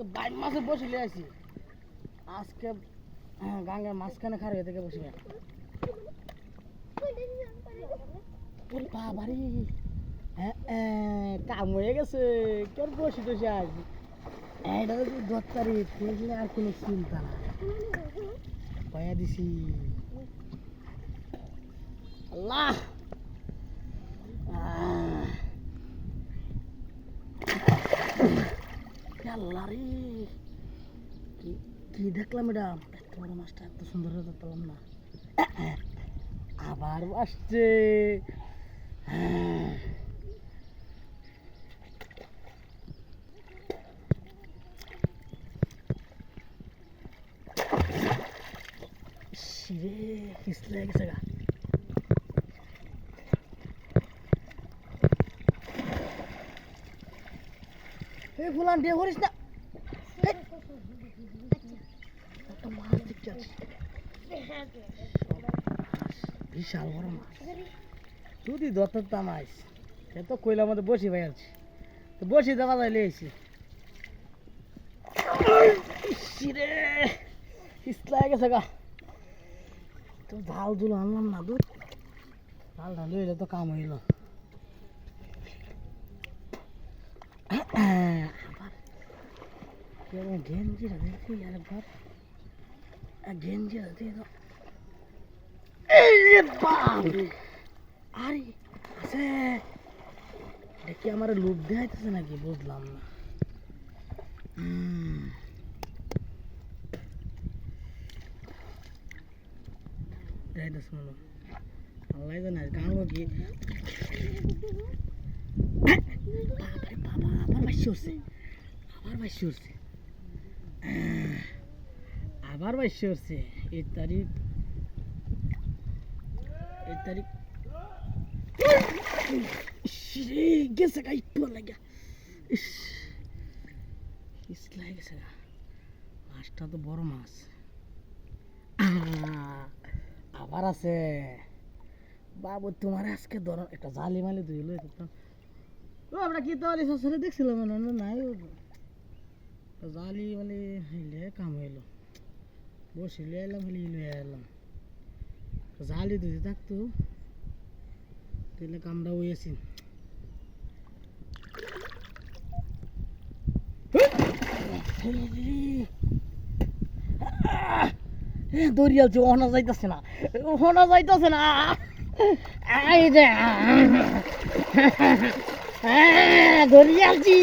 আজকে বাইম মাছে বসিলে আছি আজকে গাঙ্গার মাঝখানে খার হয়ে থেকে বসি বাবারি কাম হয়ে গেছে কেন বসি টসি আজ এটা যদি 10 তারিখ দেখলে আর কোনো চিন্তা না পায়া দিছি আল্লাহ আল্লাহ রে কি দেখলাম ম্যাডাম এত বড় মাছটা এত সুন্দর হতে পারলাম না আবার আসছে শিরে পিছলে গেছে গা এই ফুলান দিয়ে করিস না বিশাল বড় মাছ যদি দত্তর তামাইস এ তো কইলার মধ্যে বসি ভাই আছি তো বসি দেওয়া যায় লেছি রে পিছলা গেছে গা তো ঝাল ঝুল আনলাম না দুধ ঝাল ঢাল হইলে তো কাম হইল আবার গেঞ্জিটা দেখি আরেকবার গেঞ্জিটা দিয়ে দাও আরে আছে এটা কি আমার লোভ দেখাইতেছে নাকি বুঝলাম না দেখাইতেছে মনে আল্লাহ জানে গাঁও কি বাবা আবার বাইশে উঠছে আবার বাইশে উঠছে এই তারিখ গেছে গা একটু লাগা গেছে গা মাছটা তো বড় মাছ আবার আছে বাবু তোমার আজকে ধরো একটা জালি মালি ধুইল আমরা কি তো ছেড়ে দেখছিলাম নাই জালি মালি হইলে কাম হইলো বসিলে এলাম হইলে লয়ে এলাম জালি ধুতে থাকতো তাহলে কামড়া হয়েছি দরিয়ালছি ওনা যাইতেছে না দরিয়ালছি